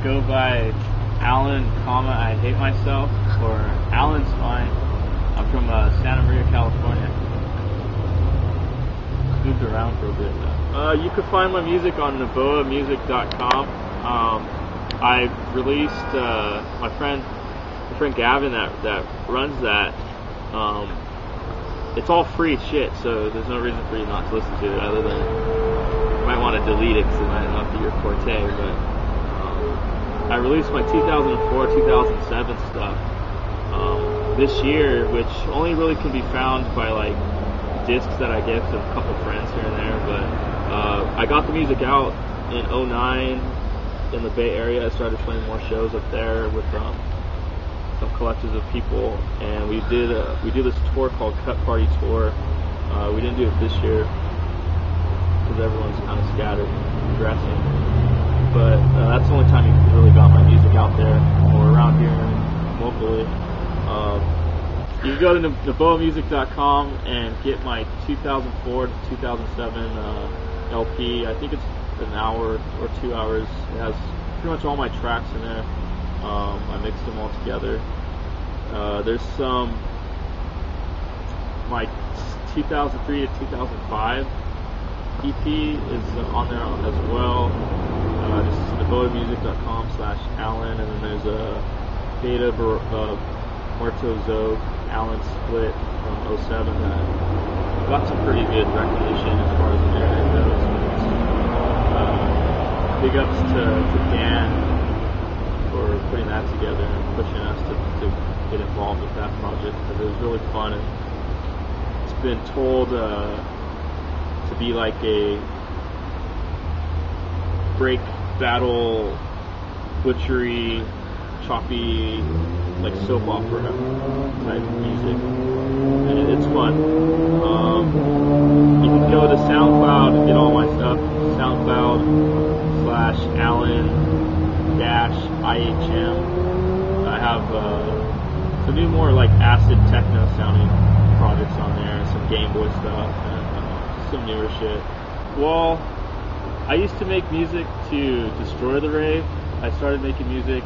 go by Alllen, I hate myself, or Allen's fine. I'm from Santa Maria, California. Moved around for a bit though. You can find my music on novoamusic.com. I released my friend Gavin that runs that. It's all free shit, so there's no reason for you not to listen to it, other than you might want to delete it because it might not be your forte. But I released my 2004, 2007 stuff this year, which only really can be found by like discs that I get to a couple friends here and there. But I got the music out in 2009 in the Bay Area. I started playing more shows up there with some collectives of people, and we did this tour called Cut Party Tour. We didn't do it this year because everyone's kind of scattered and progressing. But that's the only time you really got my music out there or around here locally. You can go to novoamusic.com and get my 2004 to 2007 LP. I think it's an hour or 2 hours. It has pretty much all my tracks in there. I mixed them all together. There's some my 2003 to 2005 EP is on there as well. This is novoamusic.com/Alllen, and then there's a Beta Muerto Zogue Alllen split from 07 that got some pretty good recognition as far as the internet goes. Big ups to Dan for putting that together and pushing us to get involved with that project, because it was really fun, and it's been told to be like a break battle butchery choppy like soap opera type music, and it's fun. You can go to SoundCloud and get all my stuff. SoundCloud/Alllen-IHM. I have some new more like acid techno sounding projects on there, some Game Boy stuff, and some newer shit. Well, I used to make music to destroy the rave. I started making music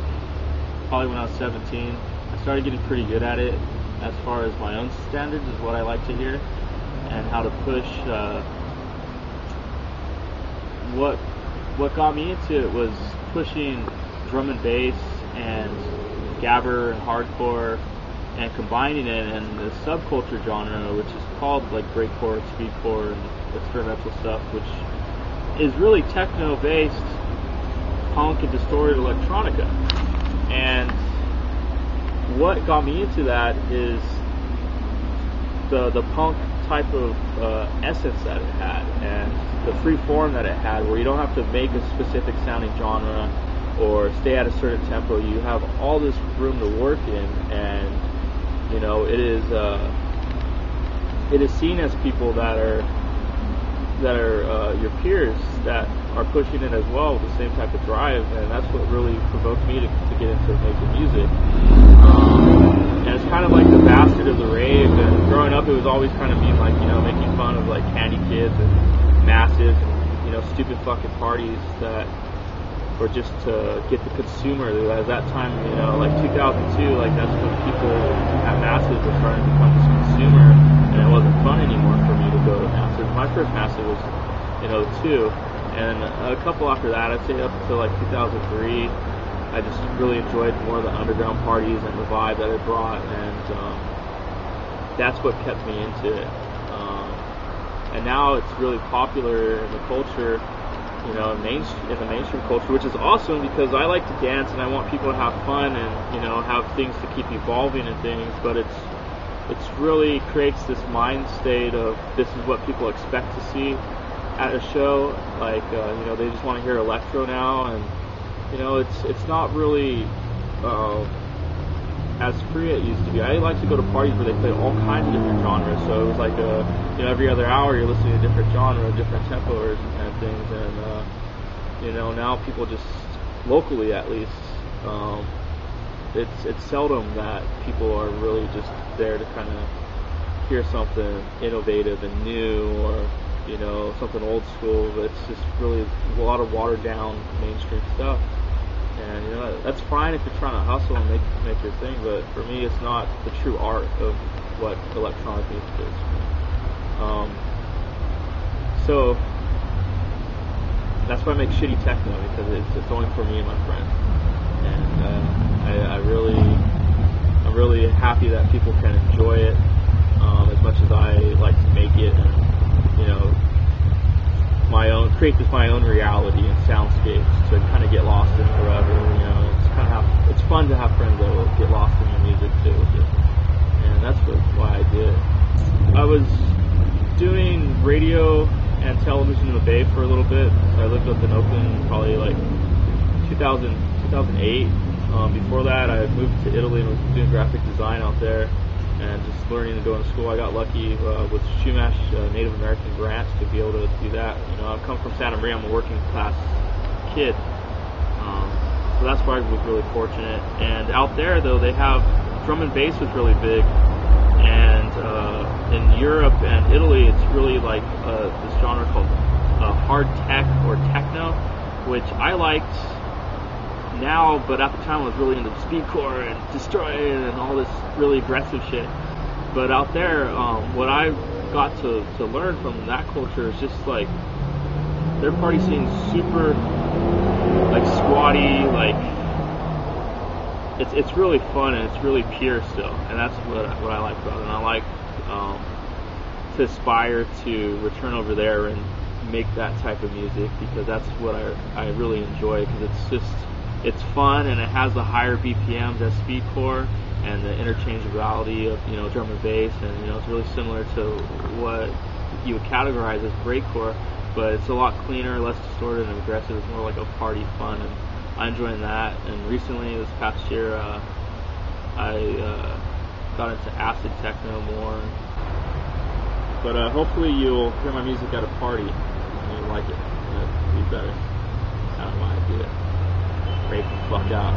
probably when I was 17. I started getting pretty good at it as far as my own standards is what I like to hear, and how to push. What got me into it was pushing drum and bass and gabber and hardcore and combining it in the subculture genre, which is called like breakcore, speedcore, and experimental stuff, which is really techno based punk and distorted electronica. And what got me into that is the punk type of essence that it had, and the free form that it had, where you don't have to make a specific sounding genre or stay at a certain tempo. You have all this room to work in, and you know it is seen as people that are your peers that are pushing it as well with the same type of drive, and that's what really provoked me to get into making music. And it's kind of like the bastard of the rave, and growing up it was always kind of being like, you know, making fun of like Candy Kids and massive, you know, stupid fucking parties that were just to get the consumer. At that time, you know, like 2002, like that's when people at massive were starting to become this consumer, and it wasn't fun anymore for me to go to massive. My first massive was in 2002, and a couple after that, I'd say up until like 2003, I just really enjoyed more of the underground parties and the vibe that it brought, and that's what kept me into it. And now it's really popular in the culture, you know, in the mainstream culture, which is awesome because I like to dance and I want people to have fun and, you know, have things to keep evolving and things, but it's really creates this mind state of this is what people expect to see at a show. Like, you know, they just want to hear electro now, and you know, it's not really as free as it used to be. I like to go to parties where they play all kinds of different genres, so it was like you know, every other hour you're listening to a different genre, different tempos and things, and you know, now people just locally at least, it's seldom that people are really just there to kind of hear something innovative and new, or you know, something old school. But it's just really a lot of watered down mainstream stuff. And you know, that's fine if you're trying to hustle and make your thing, but for me, it's not the true art of what electronic music is. So that's why I make shitty techno, because it's only for me and my friends. And I'm really happy that people can enjoy it as much as I like to make it, and you know, create my own reality and soundscapes to kind of get lost in forever. You know, it's fun to have friends that will get lost in your music too, and that's why I did it. I was doing radio and television in the Bay for a little bit. So I lived up in Oakland probably like 2008. Before that, I moved to Italy and was doing graphic design out there and just learning and going to school. I got lucky with Shumash Native American grants to be able to do that. You know, I come from Santa Maria. I'm a working class kid. So that's why I was really fortunate. And out there, though, they have drum and bass was really big. And in Europe and Italy, it's really like this genre called hard tech or techno, which I liked now, but at the time I was really into speedcore and destroy and all this really aggressive shit. But out there, what I got to learn from that culture is just like their party scene's super like squatty, like it's really fun and it's really pure still, and that's what I like about it. And I like to aspire to return over there and make that type of music, because that's what I really enjoy, because it's fun and it has the higher BPMs as speedcore and the interchangeability of, you know, drum and bass, and you know, it's really similar to what you would categorize as breakcore, but it's a lot cleaner, less distorted and aggressive. It's more like a party fun, and I'm enjoying that. And recently, this past year, I got into acid techno more. But hopefully you'll hear my music at a party and you'll like it. It'll be better. I don't know why I do it. Break the fuck out.